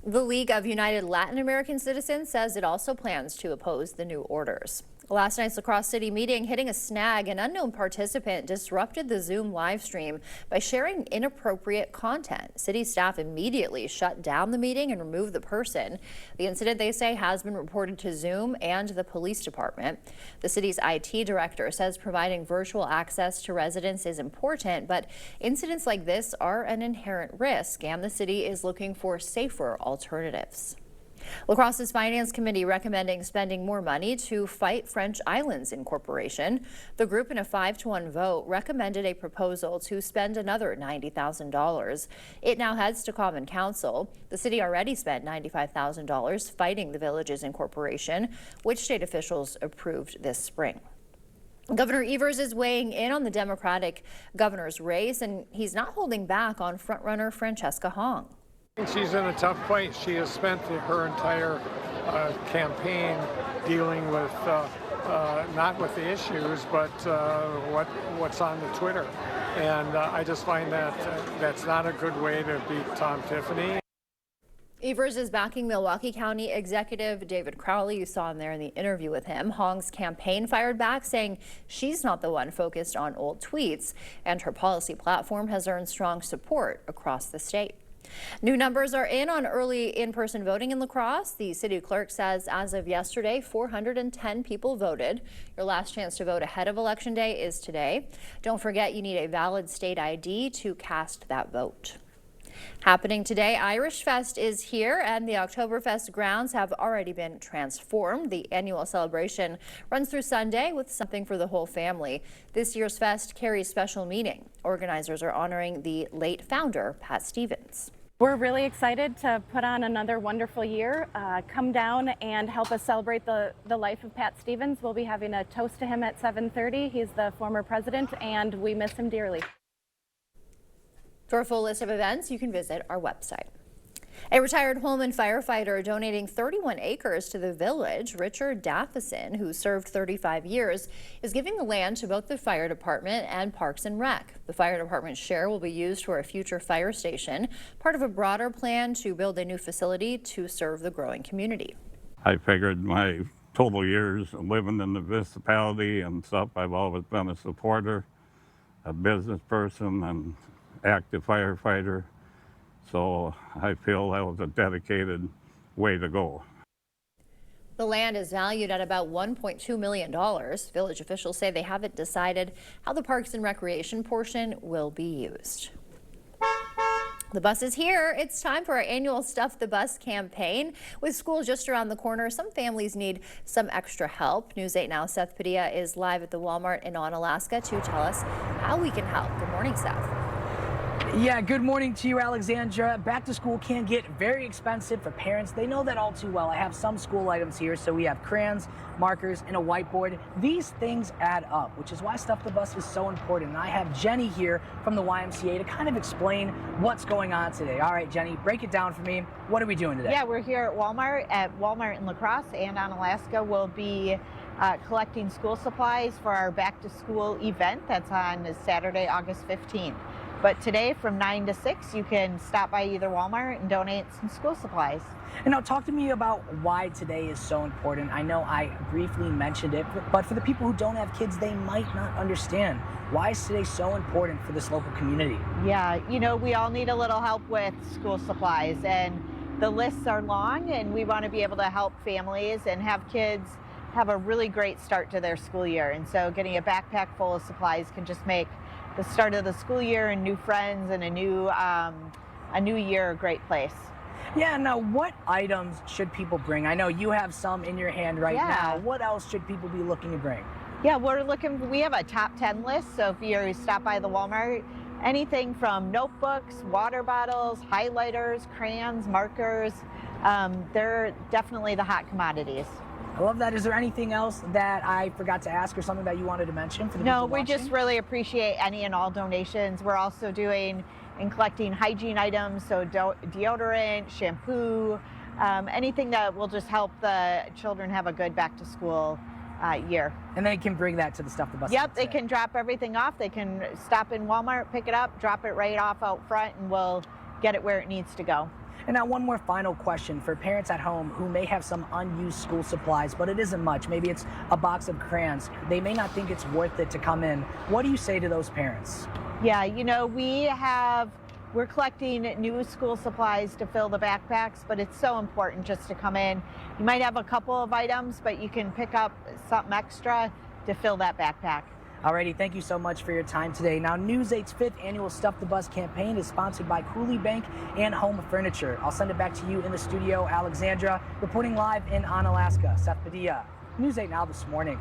The League of United Latin American Citizens says it also plans to oppose the new orders. Last night's La Crosse City meeting hitting a snag. An unknown participant disrupted the Zoom live stream by sharing inappropriate content. City staff immediately shut down the meeting and removed the person. The incident, they say, has been reported to Zoom and the police department. The city's IT director says providing virtual access to residents is important, but incidents like this are an inherent risk, and the city is looking for safer alternatives. La Crosse's Finance Committee recommending spending more money to fight French Islands Incorporation. The group, in a 5-1 vote, recommended a proposal to spend another $90,000. It now heads to Common Council. The city already spent $95,000 fighting the Villages Incorporation, which state officials approved this spring. Governor Evers is weighing in on the Democratic governor's race, and he's not holding back on frontrunner Francesca Hong. She's in a tough place. She has spent her entire campaign dealing with not with the issues, but what's on the Twitter. And I just find that that's not a good way to beat Tom Tiffany. Evers is backing Milwaukee County Executive David Crowley. You saw him there in the interview with him. Hong's campaign fired back, saying she's not the one focused on old tweets, and her policy platform has earned strong support across the state. New numbers are in on early in-person voting in La Crosse. The city clerk says as of yesterday, 410 people voted. Your last chance to vote ahead of Election Day is today. Don't forget you need a valid state ID to cast that vote. Happening today, Irish Fest is here, and the Oktoberfest grounds have already been transformed. The annual celebration runs through Sunday with something for the whole family. This year's fest carries special meaning. Organizers are honoring the late founder, Pat Stevens. We're really excited to put on another wonderful year. Come down and help us celebrate the life of Pat Stevens. We'll be having a toast to him at 7:30. He's the former president, and we miss him dearly. For a full list of events, you can visit our website. A retired Holman firefighter donating 31 acres to the village, Richard Daffison, who served 35 years, is giving the land to both the fire department and Parks and Rec. The fire department's share will be used for a future fire station, part of a broader plan to build a new facility to serve the growing community. I figured my total years of living in the municipality and stuff, I've always been a supporter, a business person, and active firefighter, so I feel that was a dedicated way to go. The land is valued at about $1.2 million. Village officials say they haven't decided how the Parks and Recreation portion will be used. The bus is here. It's time for our annual Stuff the Bus campaign. With school just around the corner, some families need some extra help. News 8 Now Seth Padilla is live at the Walmart in Onalaska to tell us how we can help. Good morning, Seth. Yeah, good morning to you, Alexandra. Back to school can get very expensive for parents. They know that all too well. I have some school items here. So we have crayons, markers, and a whiteboard. These things add up, which is why Stuff the Bus is so important. And I have Jenny here from the YMCA to kind of explain what's going on today. All right, Jenny, break it down for me. What are we doing today? Yeah, we're here at Walmart in La Crosse and Onalaska. We'll be collecting school supplies for our back to school event that's on Saturday, August 15th. But today from 9 to 6, you can stop by either Walmart and donate some school supplies. And now talk to me about why today is so important. I know I briefly mentioned it, but for the people who don't have kids, they might not understand. Why is today so important for this local community? Yeah, you know, we all need a little help with school supplies, and the lists are long, and we want to be able to help families and have kids have a really great start to their school year. And so getting a backpack full of supplies can just make the start of the school year and new friends and a new year a great place. Yeah, now what items should people bring? I know you have some in your hand right now. What else should people be looking to bring? Yeah, we have a top 10 list. So if you stop by the Walmart, anything from notebooks, water bottles, highlighters, crayons, markers, they're definitely the hot commodities. I love that. Is there anything else that I forgot to ask or something that you wanted to mention for the people watching? No, we just really appreciate any and all donations. We're also doing and collecting hygiene items, so deodorant, shampoo, anything that will just help the children have a good back to school year. And they can bring that to the Stuff the Bus. Yep, they can drop everything off. They can stop in Walmart, pick it up, drop it right off out front, and we'll get it where it needs to go. And now one more final question for parents at home who may have some unused school supplies, but it isn't much. Maybe it's a box of crayons. They may not think it's worth it to come in. What do you say to those parents? Yeah, you know, we're collecting new school supplies to fill the backpacks, but it's so important just to come in. You might have a couple of items, but you can pick up something extra to fill that backpack. Alrighty, thank you so much for your time today. Now, News 8's 5th annual Stuff the Bus campaign is sponsored by Cooley Bank and Home Furniture. I'll send it back to you in the studio, Alexandra, reporting live in Onalaska. Seth Padilla, News 8 Now This Morning.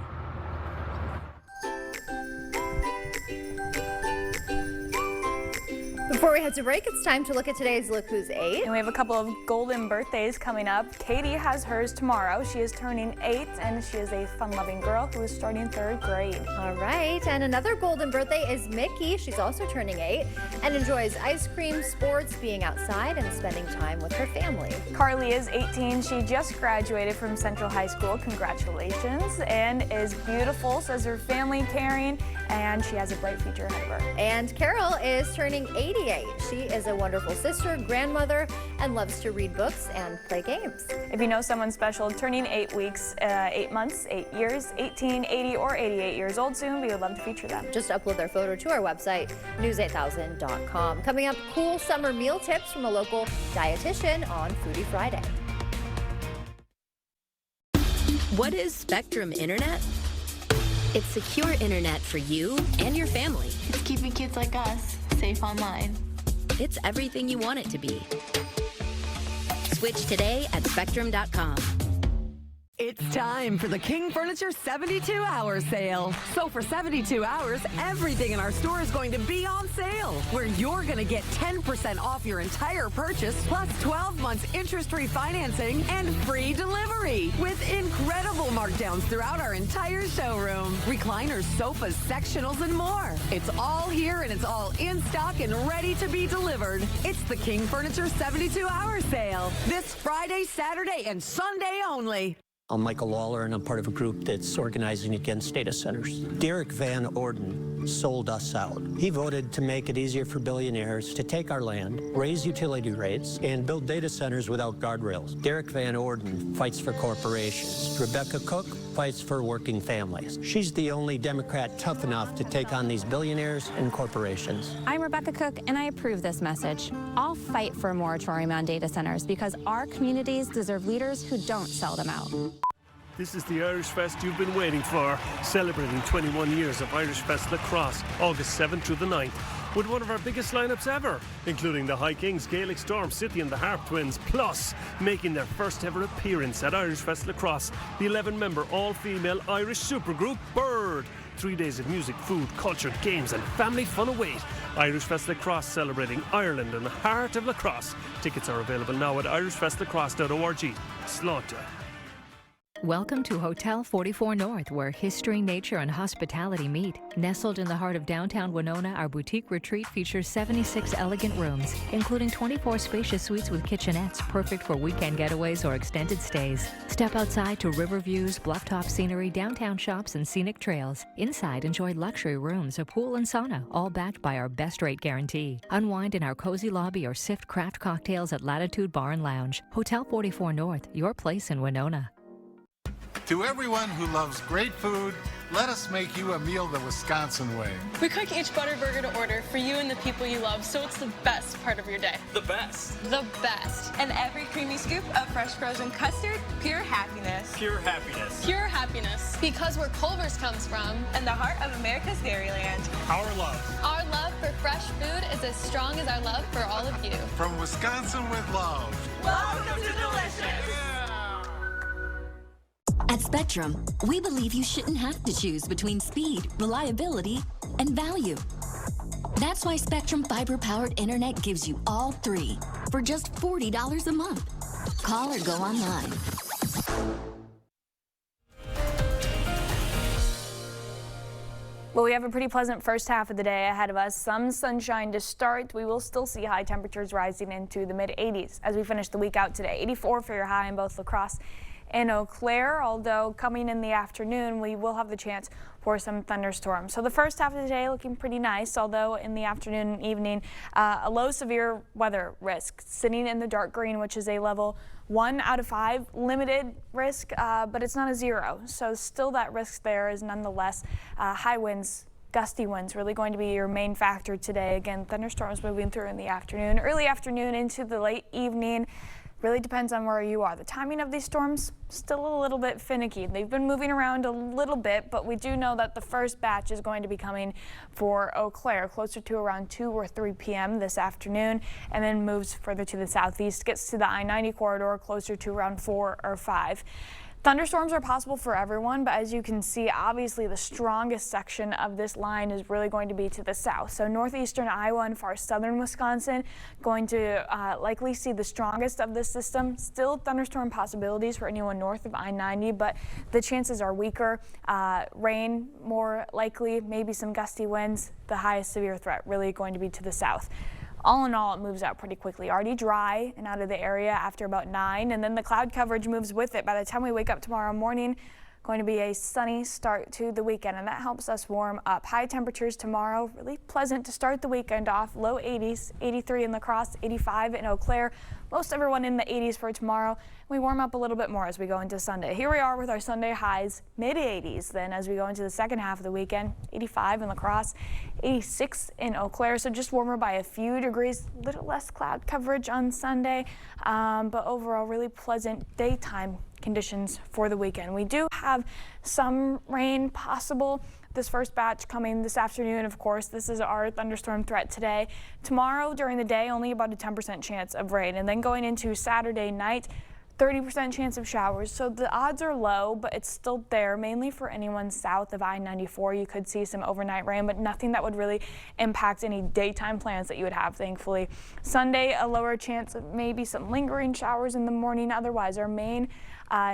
Before we head to break, it's time to look at today's Look Who's 8. And we have a couple of golden birthdays coming up. Katie has hers tomorrow. She is turning 8, and she is a fun-loving girl who is starting 3rd grade. All right, and another golden birthday is Mickey. She's also turning 8 and enjoys ice cream, sports, being outside, and spending time with her family. Carly is 18. She just graduated from Central High School. Congratulations. And is beautiful, says her family, caring, and she has a bright future ahead of her. And Carol is turning 88. She is a wonderful sister, grandmother, and loves to read books and play games. If you know someone special turning 8 weeks, 8 months, 8 years, 18, 80, or 88 years old soon, we would love to feature them. Just upload their photo to our website, news8000.com. Coming up, cool summer meal tips from a local dietitian on Foodie Friday. What is Spectrum Internet? It's secure internet for you and your family. It's keeping kids like us safe online. It's everything you want it to be. Switch today at Spectrum.com. It's time for the King Furniture 72-hour sale. So for 72 hours, everything in our store is going to be on sale, where you're going to get 10% off your entire purchase, plus 12 months interest-free financing and free delivery, with incredible markdowns throughout our entire showroom. Recliners, sofas, sectionals, and more. It's all here and it's all in stock and ready to be delivered. It's the King Furniture 72-hour sale. This Friday, Saturday, and Sunday only. I'm Michael Lawler, and I'm part of a group that's organizing against data centers. Derek Van Orden sold us out. He voted to make it easier for billionaires to take our land, raise utility rates, and build data centers without guardrails. Derek Van Orden fights for corporations. Rebecca Cook fights for working families. She's the only Democrat tough enough to take on these billionaires and corporations. I'm Rebecca Cook, and I approve this message. I'll fight for a moratorium on data centers because our communities deserve leaders who don't sell them out. This is the Irish Fest you've been waiting for, celebrating 21 years of Irish Fest Lacrosse, August 7th through the 9th, with one of our biggest lineups ever, including the High Kings, Gaelic Storm, City and the Harp Twins, plus making their first ever appearance at Irish Fest Lacrosse, the 11-member all-female Irish supergroup Bird. 3 days of music, food, culture, games and family fun await. Irish Fest Lacrosse, celebrating Ireland and the heart of lacrosse. Tickets are available now at irishfestlacrosse.org. Slaughter. Welcome to Hotel 44 North, where history, nature, and hospitality meet. Nestled in the heart of downtown Winona, our boutique retreat features 76 elegant rooms, including 24 spacious suites with kitchenettes, perfect for weekend getaways or extended stays. Step outside to river views, blufftop scenery, downtown shops, and scenic trails. Inside, enjoy luxury rooms, a pool, and sauna, all backed by our best rate guarantee. Unwind in our cozy lobby or sift craft cocktails at Latitude Bar and Lounge. Hotel 44 North, your place in Winona. To everyone who loves great food, let us make you a meal the Wisconsin way. We cook each butter burger to order for you and the people you love, so it's the best part of your day. The best. The best. And every creamy scoop of fresh frozen custard, pure happiness. Pure happiness. Pure happiness. Because where Culver's comes from. And the heart of America's Dairyland. Our love. Our love for fresh food is as strong as our love for all of you. From Wisconsin with love. Welcome to Delicious. At Spectrum, we believe you shouldn't have to choose between speed, reliability, and value. That's why Spectrum fiber-powered internet gives you all three for just $40 a month. Call or go online. Well, we have a pretty pleasant first half of the day ahead of us. Some sunshine to start. We will still see high temperatures rising into the mid-80s as we finish the week out today. 84 for your high in both La Crosse in Eau Claire, although coming in the afternoon, we will have the chance for some thunderstorms. So the first half of the day looking pretty nice, although in the afternoon and evening, a low severe weather risk sitting in the dark green, which is a level 1 out of 5 limited risk, but it's not a 0. So still that risk there is nonetheless high winds. Gusty winds really going to be your main factor today. Again, thunderstorms moving through in the afternoon, early afternoon into the late evening. Really depends on where you are. The timing of these storms still a little bit finicky. They've been moving around a little bit, but we do know that the first batch is going to be coming for Eau Claire closer to around 2 or 3 p.m. this afternoon, and then moves further to the southeast, gets to the I-90 corridor closer to around 4 or 5. Thunderstorms are possible for everyone, but as you can see, obviously the strongest section of this line is really going to be to the south. So northeastern Iowa and far southern Wisconsin going to likely see the strongest of this system. Still thunderstorm possibilities for anyone north of I-90, but the chances are weaker. Rain more likely, maybe some gusty winds. The highest severe threat really going to be to the south. All in all, it moves out pretty quickly. Already dry and out of the area after about 9, and then the cloud coverage moves with it. By the time we wake up tomorrow morning, going to be a sunny start to the weekend, and that helps us warm up. High temperatures tomorrow, really pleasant to start the weekend off. Low 80s, 83 in La Crosse, 85 in Eau Claire. Most everyone in the 80s for tomorrow. We warm up a little bit more as we go into Sunday. Here we are with our Sunday highs, mid 80s. Then as we go into the second half of the weekend, 85 in La Crosse, 86 in Eau Claire. So just warmer by a few degrees, little less cloud coverage on Sunday, but overall really pleasant daytime conditions for the weekend. We do have some rain possible. This first batch coming this afternoon, of course. This is our thunderstorm threat today. Tomorrow during the day, only about a 10% chance of rain. And then going into Saturday night, 30% chance of showers. So the odds are low, but it's still there, mainly for anyone south of I-94. You could see some overnight rain, but nothing that would really impact any daytime plans that you would have, thankfully. Sunday, a lower chance of maybe some lingering showers in the morning. Otherwise, our main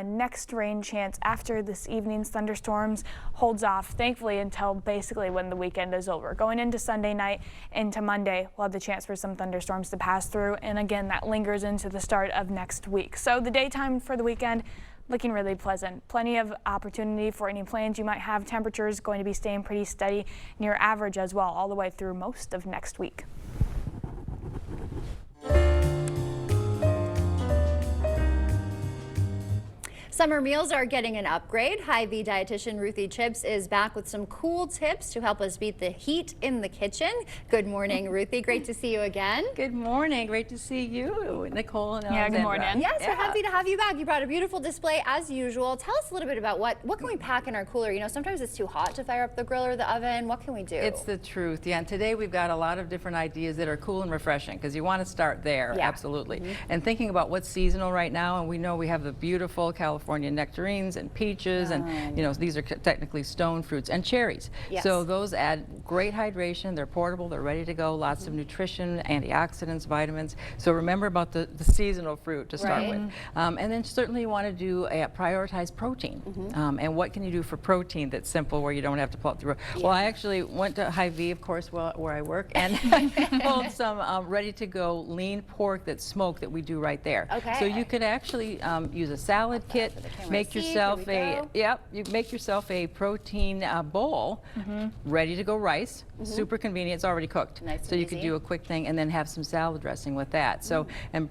next rain chance after this evening's thunderstorms holds off, thankfully, until basically when the weekend is over. Going into Sunday night, into Monday, we'll have the chance for some thunderstorms to pass through, and again, that lingers into the start of next week. So the daytime for the weekend looking really pleasant. Plenty of opportunity for any plans you might have. Temperatures going to be staying pretty steady, near average as well, all the way through most of next week. Summer meals are getting an upgrade. Hy-Vee dietitian Ruthie Chips is back with some cool tips to help us beat the heat in the kitchen. Good morning, Ruthie. Great to see you again. Good morning. Great to see you, Nicole and Yeah, good Alexandra. morning. Yes, we're happy to have you back. You brought a beautiful display as usual. Tell us a little bit about what can we pack in our cooler? You know, sometimes it's too hot to fire up the grill or the oven. What can we do? It's the truth. Yeah, and today we've got a lot of different ideas that are cool and refreshing because you want to start there, absolutely. And thinking about what's seasonal right now, and we know we have the beautiful California nectarines and peaches, and you know, these are technically stone fruits, and cherries. Yes. So those add great hydration. They're portable. They're ready to go. Lots of nutrition, antioxidants, vitamins. So remember about the seasonal fruit to start with. And then certainly you want to do prioritize protein. And what can you do for protein that's simple where you don't have to pull it through? Well, I actually went to Hy-Vee, of course, where I work, and pulled some ready-to-go lean pork that's smoked that we do right there. Okay. So you could actually use a salad kit. Make yourself you make yourself a protein bowl, ready to go rice. Super convenient. It's already cooked. Nice so and you could easy. do a quick thing and then have some salad dressing with that. So and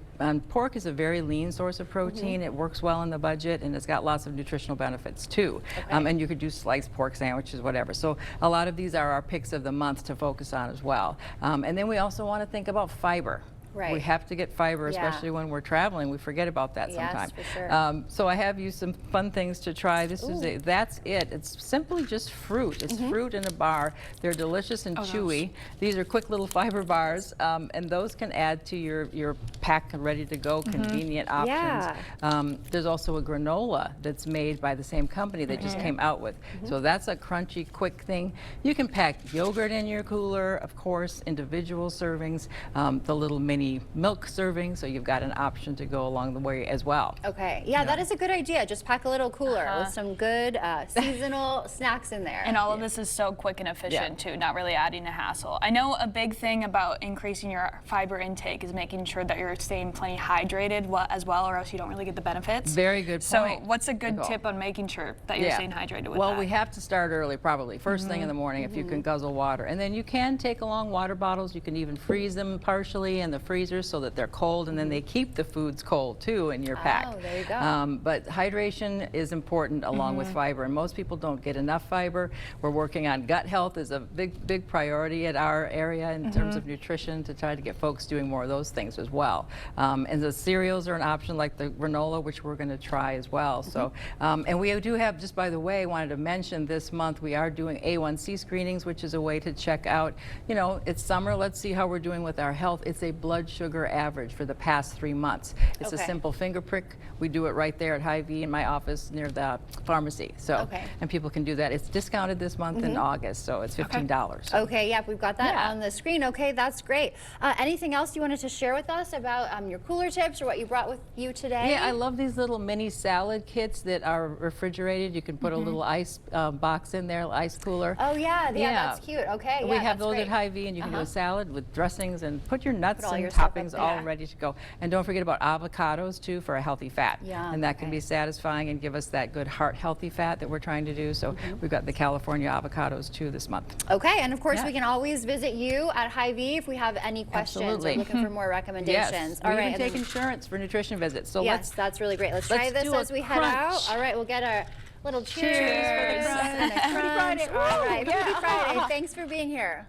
pork is a very lean source of protein. It works well in the budget and it's got lots of nutritional benefits too. And you could do sliced pork sandwiches, whatever. So a lot of these are our picks of the month to focus on as well. And then we also want to think about fiber. Right. We have to get fiber, especially when we're traveling. We forget about that sometimes. Yes, for sure. So I have you some fun things to try. This is that's it. It's simply just fruit. It's fruit in a bar. They're delicious and chewy. These are quick little fiber bars, and those can add to your pack and ready to go convenient options. There's also a granola that's made by the same company that just came out with. So that's a crunchy, quick thing. You can pack yogurt in your cooler, of course, individual servings, the little mini mini milk serving, so you've got an option to go along the way as well. Okay, yeah, that is a good idea. Just pack a little cooler with some good seasonal snacks in there. And all of this is so quick and efficient too, not really adding a hassle. I know a big thing about increasing your fiber intake is making sure that you're staying plenty hydrated as well, or else you don't really get the benefits. Very good point. So what's a good tip on making sure that you're staying hydrated with well, that? we have to start early, probably first thing in the morning, if you can guzzle water. And then you can take along water bottles. You can even freeze them partially in the freezer so that they're cold, and then they keep the foods cold too in your pack. Oh, there you go. But hydration is important along with fiber, and most people don't get enough fiber. We're working on gut health is a big priority at our area in terms of nutrition, to try to get folks doing more of those things as well. And the cereals are an option, like the granola, which we're going to try as well. So, and we do have, just by the way, wanted to mention this month we are doing A1C screenings, which is a way to check out, you know, it's summer, let's see how we're doing with our health. It's a blood sugar average for the past 3 months. It's a simple finger prick. We do it right there at Hy-Vee in my office near the pharmacy. So, and people can do that. It's discounted this month in August, so it's $15. Okay, yeah, we've got that on the screen. Okay, that's great. Anything else you wanted to share with us about your cooler tips or what you brought with you today? Yeah, I love these little mini salad kits that are refrigerated. You can put a little ice box in there, ice cooler. Oh yeah, that's cute. Okay, we have those at Hy-Vee, and you can do a salad with dressings and put your nuts and toppings all ready to go. And don't forget about avocados too for a healthy fat. And that can be satisfying and give us that good heart healthy fat that we're trying to do. So we've got the California avocados too this month. Okay, and of course we can always visit you at Hy-Vee if we have any questions or looking for more recommendations. Yes, All we right, even take insurance for nutrition visits. So yes, that's really great. Let's try this as we head out. All right, we'll get our little cheers for the crunch. And a crunch. All right, Foodie Friday. Thanks for being here.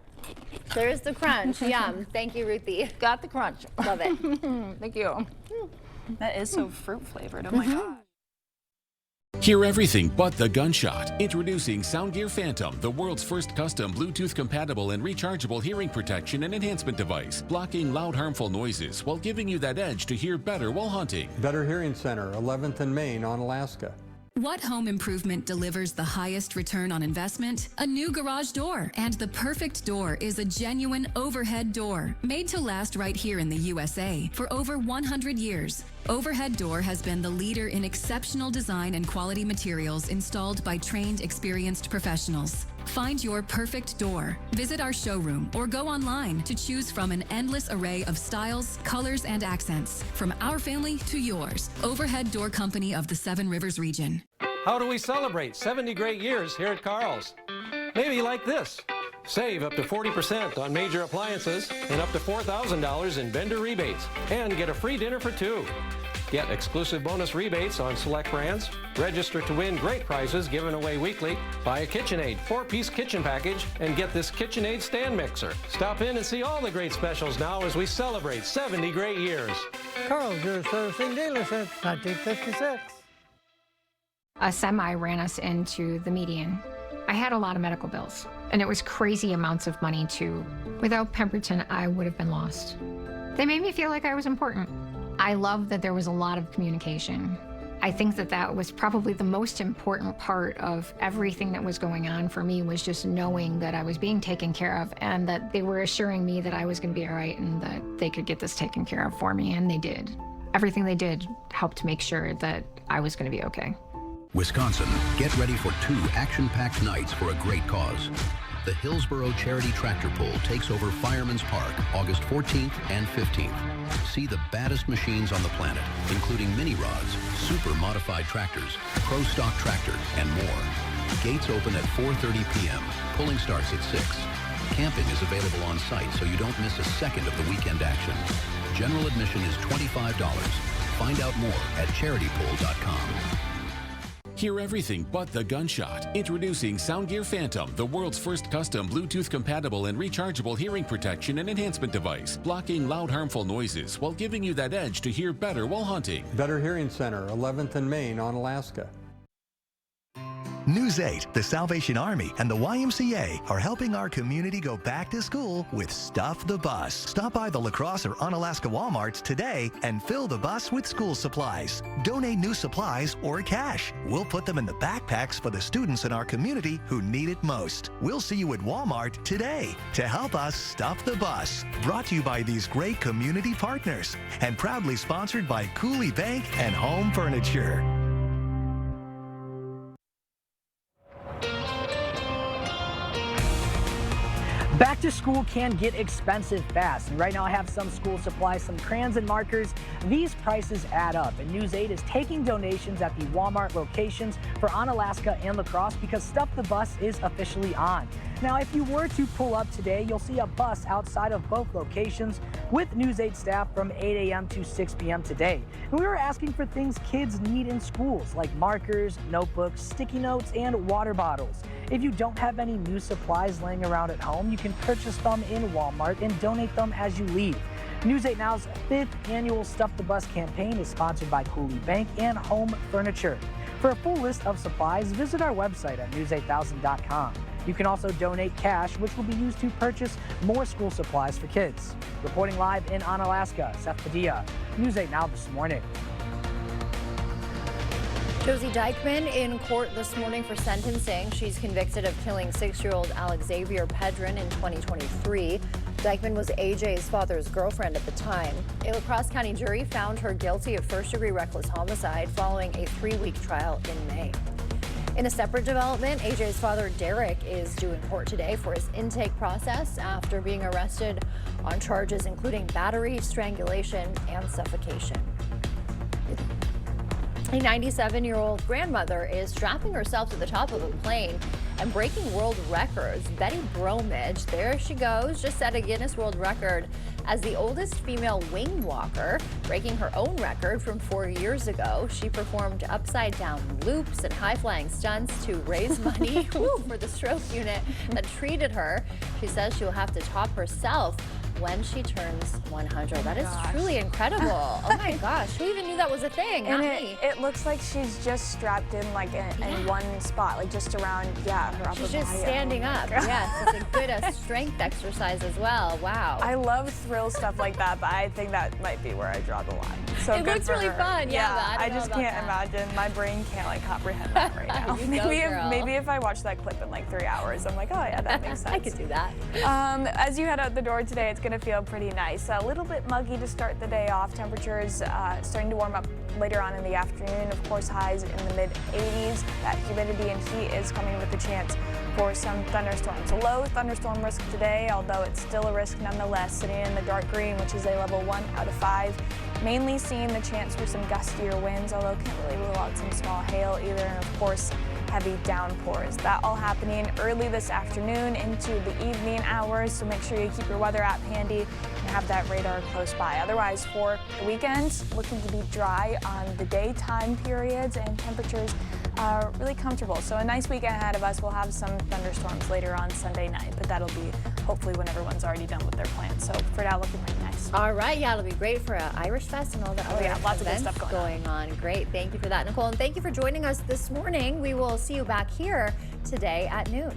There's the crunch. Yum. Thank you, Ruthie. Got the crunch. Love it. Thank you. That is so fruit flavored. Oh my god. Hear everything but the gunshot. Introducing Soundgear Phantom, the world's first custom Bluetooth-compatible and rechargeable hearing protection and enhancement device, blocking loud, harmful noises while giving you that edge to hear better while hunting. Better Hearing Center, 11th and Main on Alaska. What home improvement delivers the highest return on investment? A new garage door. And the perfect door is a genuine overhead door, made to last right here in the USA for over 100 years. Overhead Door has been the leader in exceptional design and quality materials installed by trained, experienced professionals. Find your perfect door. Visit our showroom or go online to choose from an endless array of styles, colors, and accents. From our family to yours. Overhead Door Company of the Seven Rivers region. How do we celebrate 70 great years here at Carl's? Maybe like this. Save up to 40% on major appliances and up to $4,000 in vendor rebates, and get a free dinner for two. Get exclusive bonus rebates on select brands, register to win great prizes given away weekly, buy a KitchenAid 4-piece kitchen package, and get this KitchenAid stand mixer. Stop in and see all the great specials now as we celebrate 70 great years. Carl's, your servicing dealer since 1956. A semi ran us into the median. I had a lot of medical bills, and it was crazy amounts of money too. Without Pemberton, I would have been lost. They made me feel like I was important. I love that there was a lot of communication. I think that that was probably the most important part of everything that was going on for me, was just knowing that I was being taken care of and that they were assuring me that I was going to be all right and that they could get this taken care of for me, and they did. Everything they did helped make sure that I was going to be okay. Wisconsin, get ready for 2 action-packed nights for a great cause. The Hillsboro Charity Tractor Pull takes over Fireman's Park August 14th and 15th. See the baddest machines on the planet, including mini rods, super modified tractors, pro stock tractor, and more. Gates open at 4:30 p.m. Pulling starts at 6. Camping is available on site, so you don't miss a second of the weekend action. General admission is $25. Find out more at charitypull.com. Hear everything but the gunshot. Introducing Soundgear Phantom, the world's first custom Bluetooth-compatible and rechargeable hearing protection and enhancement device, blocking loud, harmful noises while giving you that edge to hear better while hunting. Better Hearing Center, 11th and Main on Alaska. News 8, the Salvation Army, and the YMCA are helping our community go back to school with Stuff the Bus. Stop by the La Crosse or Onalaska Walmarts today and fill the bus with school supplies. Donate new supplies or cash. We'll put them in the backpacks for the students in our community who need it most. We'll see you at Walmart today to help us stuff the bus. Brought to you by these great community partners and proudly sponsored by Cooley Bank and Home Furniture. Back to school can get expensive fast, and right now I have some school supplies, some crayons and markers. These prices add up, and News 8 is taking donations at the Walmart locations for Onalaska and La Crosse because Stuff the Bus is officially on. Now, if you were to pull up today, you'll see a bus outside of both locations with News 8 staff from 8 a.m. to 6 p.m. today. And we were asking for things kids need in schools, like markers, notebooks, sticky notes, and water bottles. If you don't have any new supplies laying around at home, you can purchase them in Walmart and donate them as you leave. News 8 Now's 5th annual Stuff the Bus campaign is sponsored by Cooley Bank and Home Furniture. For a full list of supplies, visit our website at news8000.com. You can also donate cash, which will be used to purchase more school supplies for kids. Reporting live in Onalaska, Seth Padilla, News 8 Now this morning. Josie Dykman in court this morning for sentencing. She's convicted of killing 6-year-old Alexavier Pedron in 2023. Dykman was AJ's father's girlfriend at the time. A La Crosse County jury found her guilty of first-degree reckless homicide following a 3-week trial in May. In a separate development, AJ's father, Derek, is due in court today for his intake process after being arrested on charges including battery, strangulation, and suffocation. A 97-year-old grandmother is strapping herself to the top of a plane and breaking world records. Betty Bromage, there she goes, just set a Guinness World Record as the oldest female wing walker, breaking her own record from 4 years ago. She performed upside-down loops and high-flying stunts to raise money for the stroke unit that treated her. She says she will have to top herself when she turns 100. That is truly incredible. Oh my gosh, who even knew that was a thing? And Not me. it looks like she's just strapped in like in one spot, like just around, her upper She's just body. standing Oh my up. God. Yes, it's a good strength exercise as well. Wow. I love thrill stuff like that, but I think that might be where I draw the line. So It good looks for really her. fun, yeah, but I don't know just about can't imagine. My brain can't like comprehend that right now. You go, girl. Maybe if I watch that clip in like 3 hours, I'm like, oh yeah, that makes sense. I could do that. As you head out the door today, it's going to feel pretty nice. A little bit muggy to start the day off. Temperatures starting to warm up later on in the afternoon. Of course, highs in the mid-80s. That humidity and heat is coming with a chance for some thunderstorms. A low thunderstorm risk today, although it's still a risk nonetheless, sitting in the dark green, which is a level 1 out of 5. Mainly seeing the chance for some gustier winds, although can't really rule out some small hail either, and of course, heavy downpours. That all happening early this afternoon into the evening hours, so make sure you keep your weather app handy and have that radar close by. Otherwise, for the weekend, looking to be dry on the daytime periods and temperatures are really comfortable. So a nice weekend ahead of us. We'll have some thunderstorms later on Sunday night, but that'll be hopefully when everyone's already done with their plans. So for now, looking pretty nice. All right, yeah, it'll be great for Irish Fest and all the other lots of good events stuff going on. Great, thank you for that, Nicole, and thank you for joining us this morning. We will see you back here today at noon.